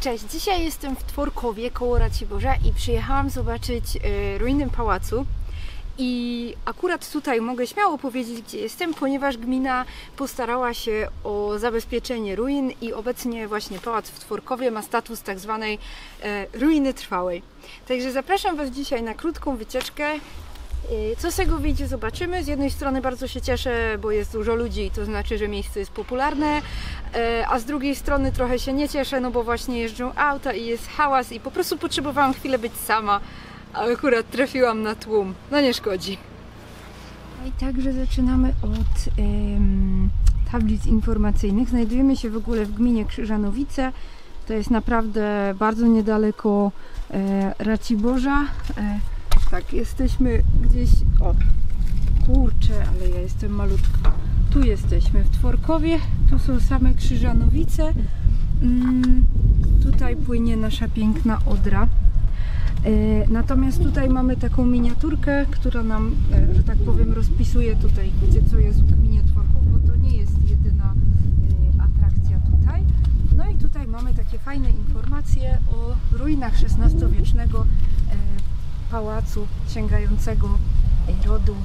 Cześć, dzisiaj jestem w Tworkowie koło Raciborza i przyjechałam zobaczyć ruiny pałacu. I akurat tutaj mogę śmiało powiedzieć, gdzie jestem, ponieważ gmina postarała się o zabezpieczenie ruin i obecnie właśnie pałac w Tworkowie ma status tak zwanej ruiny trwałej. Także zapraszam Was dzisiaj na krótką wycieczkę. Co z tego wyjdzie, zobaczymy. Z jednej strony bardzo się cieszę, bo jest dużo ludzi, to znaczy, że miejsce jest popularne, a z drugiej strony trochę się nie cieszę, no bo właśnie jeżdżą auta i jest hałas i po prostu potrzebowałam chwilę być sama, a akurat trafiłam na tłum. No nie szkodzi. No i także zaczynamy od tablic informacyjnych. Znajdujemy się w ogóle w gminie Krzyżanowice. To jest naprawdę bardzo niedaleko Raciborza. Tak, jesteśmy gdzieś, o kurczę, ale ja jestem malutka. Tu jesteśmy w Tworkowie, tu są same Krzyżanowice. Tutaj płynie nasza piękna Odra. Natomiast tutaj mamy taką miniaturkę, która nam, że tak powiem, rozpisuje tutaj, gdzie co jest w gminie Tworków, bo to nie jest jedyna atrakcja tutaj. No i tutaj mamy takie fajne informacje o ruinach XVI-wiecznego pałacu sięgającego rodu,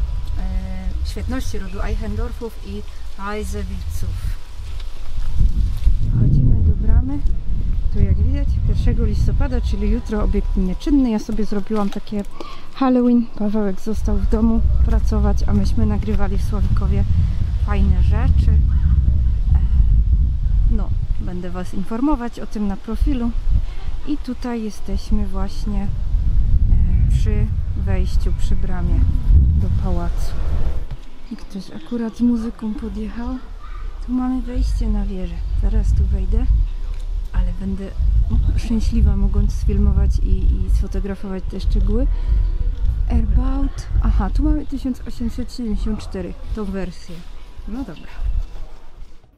świetności rodu Eichendorffów i Reisewitzów. Wchodzimy do bramy. Tu jak widać 1 listopada, czyli jutro, obiekt nieczynny. Ja sobie zrobiłam takie Halloween. Pawełek został w domu pracować, a myśmy nagrywali w Sławikowie fajne rzeczy. No, będę Was informować o tym na profilu. I tutaj jesteśmy właśnie przy wejściu, przy bramie do pałacu. I ktoś akurat z muzyką podjechał. Tu mamy wejście na wieżę. Zaraz tu wejdę, ale będę szczęśliwa, mogąc sfilmować i sfotografować te szczegóły. Erbaut. Aha, tu mamy 1874, tą wersję. No dobra.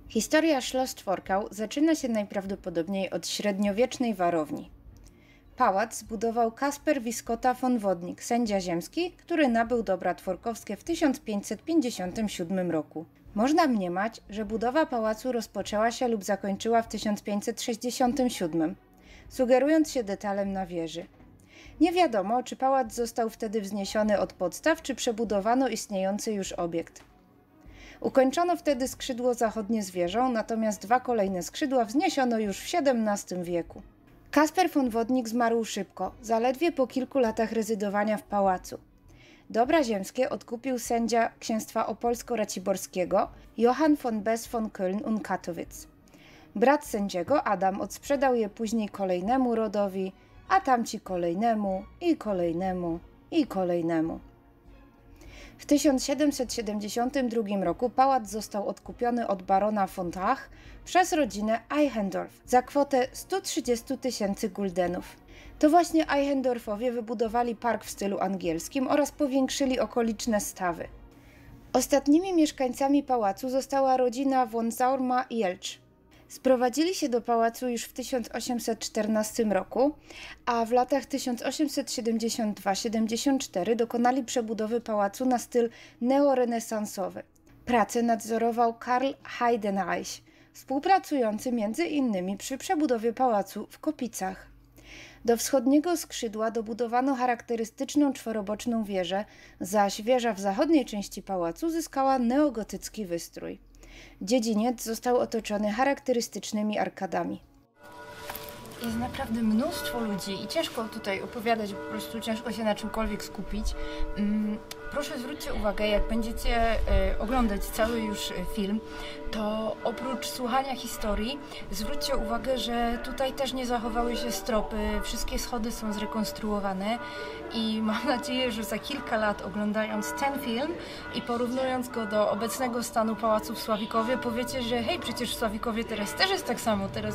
Historia Schloss Tworkau zaczyna się najprawdopodobniej od średniowiecznej warowni. Pałac zbudował Kasper Wiskota von Wodnik, sędzia ziemski, który nabył dobra tworkowskie w 1557 roku. Można mniemać, że budowa pałacu rozpoczęła się lub zakończyła w 1567, sugerując się detalem na wieży. Nie wiadomo, czy pałac został wtedy wzniesiony od podstaw, czy przebudowano istniejący już obiekt. Ukończono wtedy skrzydło zachodnie z wieżą, natomiast 2 kolejne skrzydła wzniesiono już w XVII wieku. Kasper von Wodnik zmarł szybko, zaledwie po kilku latach rezydowania w pałacu. Dobra ziemskie odkupił sędzia księstwa opolsko-raciborskiego Johann von Bess von Köln und Katowic. Brat sędziego, Adam, odsprzedał je później kolejnemu rodowi, a tamci kolejnemu i kolejnemu i kolejnemu. W 1772 roku pałac został odkupiony od barona von Tach przez rodzinę Eichendorff za kwotę 130 000 guldenów. To właśnie Eichendorffowie wybudowali park w stylu angielskim oraz powiększyli okoliczne stawy. Ostatnimi mieszkańcami pałacu została rodzina von Saurma i Jelcz. Sprowadzili się do pałacu już w 1814 roku, a w latach 1872-74 dokonali przebudowy pałacu na styl neorenesansowy. Pracę nadzorował Karl Heidenreich, współpracujący m.in. przy przebudowie pałacu w Kopicach. Do wschodniego skrzydła dobudowano charakterystyczną czworoboczną wieżę, zaś wieża w zachodniej części pałacu zyskała neogotycki wystrój. Dziedziniec został otoczony charakterystycznymi arkadami. Jest naprawdę mnóstwo ludzi i ciężko tutaj opowiadać, po prostu ciężko się na czymkolwiek skupić. Proszę zwróćcie uwagę, jak będziecie oglądać cały już film, to oprócz słuchania historii zwróćcie uwagę, że tutaj też nie zachowały się stropy, wszystkie schody są zrekonstruowane i mam nadzieję, że za kilka lat oglądając ten film i porównując go do obecnego stanu pałacu w Sławikowie, powiecie, że hej, przecież w Sławikowie teraz też jest tak samo, teraz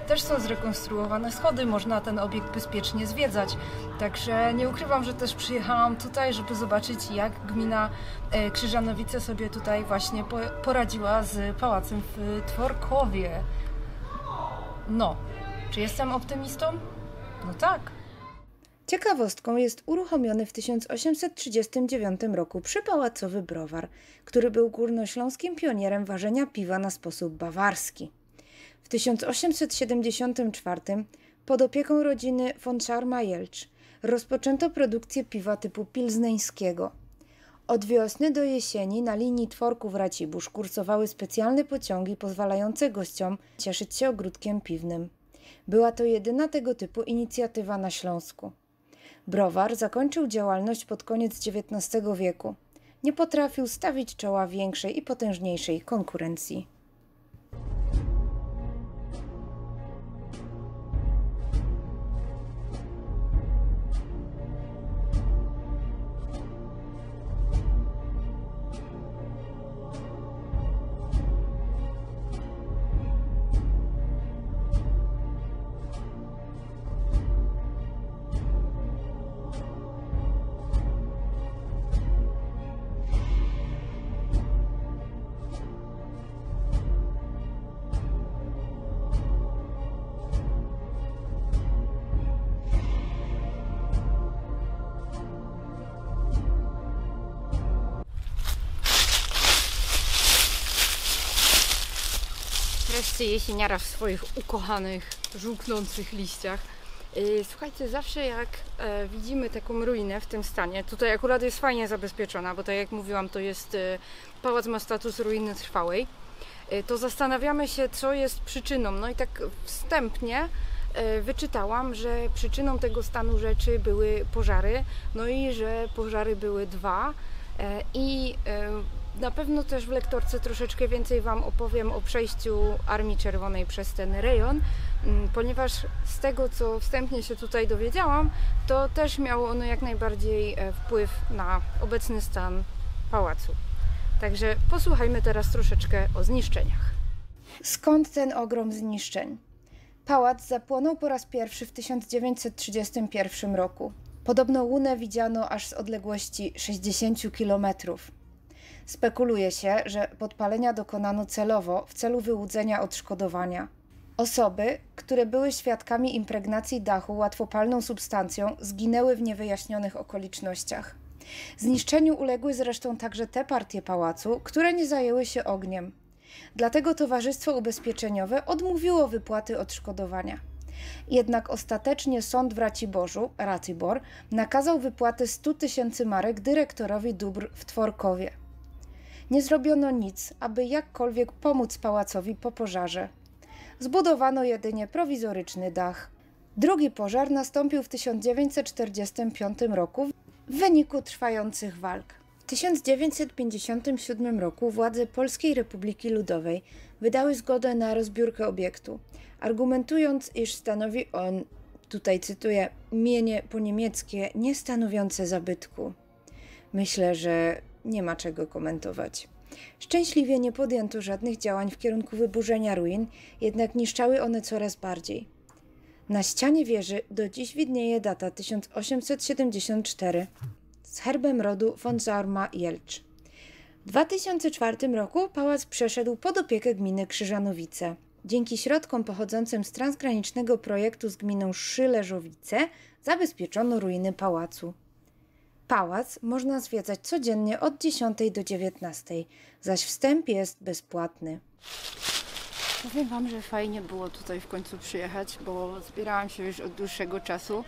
też są zrekonstruowane schody, można ten obiekt bezpiecznie zwiedzać. Także nie ukrywam, że też przyjechałam tutaj, żeby zobaczyć, jak gmina Krzyżanowice sobie tutaj właśnie poradziła z pałacem w Tworkowie. No, czy jestem optymistą? No tak. Ciekawostką jest uruchomiony w 1839 roku przypałacowy browar, który był górnośląskim pionierem ważenia piwa na sposób bawarski. W 1874 pod opieką rodziny von Szarma-Jelcz rozpoczęto produkcję piwa typu pilzneńskiego. Od wiosny do jesieni na linii Tworków-Racibórz kursowały specjalne pociągi pozwalające gościom cieszyć się ogródkiem piwnym. Była to jedyna tego typu inicjatywa na Śląsku. Browar zakończył działalność pod koniec XIX wieku. Nie potrafił stawić czoła większej i potężniejszej konkurencji. Wreszcie jesieniara w swoich ukochanych, żółknących liściach. Słuchajcie, zawsze jak widzimy taką ruinę w tym stanie, tutaj akurat jest fajnie zabezpieczona, bo tak jak mówiłam, to jest pałac ma status ruiny trwałej, to zastanawiamy się, co jest przyczyną. No i tak wstępnie wyczytałam, że przyczyną tego stanu rzeczy były pożary, no i że pożary były dwa i na pewno też w lektorce troszeczkę więcej Wam opowiem o przejściu Armii Czerwonej przez ten rejon, ponieważ z tego, co wstępnie się tutaj dowiedziałam, to też miało ono jak najbardziej wpływ na obecny stan pałacu. Także posłuchajmy teraz troszeczkę o zniszczeniach. Skąd ten ogrom zniszczeń? Pałac zapłonął po raz pierwszy w 1931 roku. Podobno łunę widziano aż z odległości 60 km. Spekuluje się, że podpalenia dokonano celowo w celu wyłudzenia odszkodowania. Osoby, które były świadkami impregnacji dachu łatwopalną substancją, zginęły w niewyjaśnionych okolicznościach. Zniszczeniu uległy zresztą także te partie pałacu, które nie zajęły się ogniem. Dlatego Towarzystwo Ubezpieczeniowe odmówiło wypłaty odszkodowania. Jednak ostatecznie sąd w Ratibor nakazał wypłatę 100 000 marek dyrektorowi dóbr w Tworkowie. Nie zrobiono nic, aby jakkolwiek pomóc pałacowi po pożarze. Zbudowano jedynie prowizoryczny dach. Drugi pożar nastąpił w 1945 roku w wyniku trwających walk. W 1957 roku władze Polskiej Republiki Ludowej wydały zgodę na rozbiórkę obiektu, argumentując, iż stanowi on, tutaj cytuję, mienie poniemieckie niestanowiące zabytku. Myślę, że nie ma czego komentować. Szczęśliwie nie podjęto żadnych działań w kierunku wyburzenia ruin, jednak niszczały one coraz bardziej. Na ścianie wieży do dziś widnieje data 1874 z herbem rodu von Szarma-Jelcz. W 2004 roku pałac przeszedł pod opiekę gminy Krzyżanowice. Dzięki środkom pochodzącym z transgranicznego projektu z gminą Szyleżowice zabezpieczono ruiny pałacu. Pałac można zwiedzać codziennie od 10 do 19, zaś wstęp jest bezpłatny. Powiem Wam, że fajnie było tutaj w końcu przyjechać, bo zbierałam się już od dłuższego czasu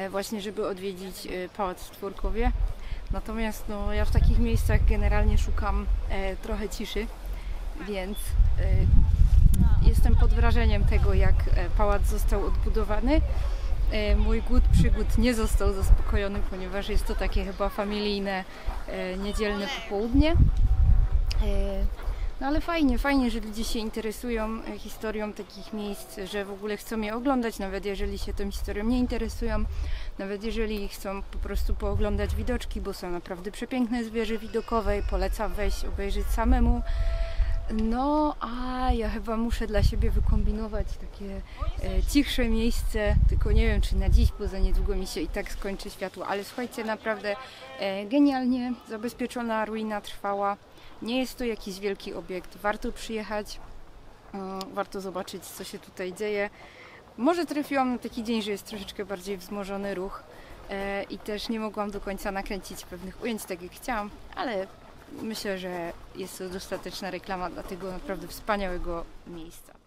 właśnie, żeby odwiedzić pałac w Tworkowie. Natomiast no, ja w takich miejscach generalnie szukam trochę ciszy, więc jestem pod wrażeniem tego, jak pałac został odbudowany. Mój głód przygód nie został zaspokojony, ponieważ jest to takie chyba familijne, niedzielne popołudnie. No ale fajnie, że ludzie się interesują historią takich miejsc, że w ogóle chcą je oglądać, nawet jeżeli się tą historią nie interesują, nawet jeżeli chcą po prostu pooglądać widoczki, bo są naprawdę przepiękne z wieży widokowej, polecam wejść, obejrzeć samemu. No, a ja chyba muszę dla siebie wykombinować takie cichsze miejsce, tylko nie wiem, czy na dziś, bo za niedługo mi się i tak skończy światło, ale słuchajcie, naprawdę genialnie zabezpieczona ruina trwała. Nie jest to jakiś wielki obiekt, warto przyjechać, warto zobaczyć, co się tutaj dzieje. Może trafiłam na taki dzień, że jest troszeczkę bardziej wzmożony ruch i też nie mogłam do końca nakręcić pewnych ujęć tak jak chciałam, ale myślę, że jest to dostateczna reklama dla tego naprawdę wspaniałego miejsca.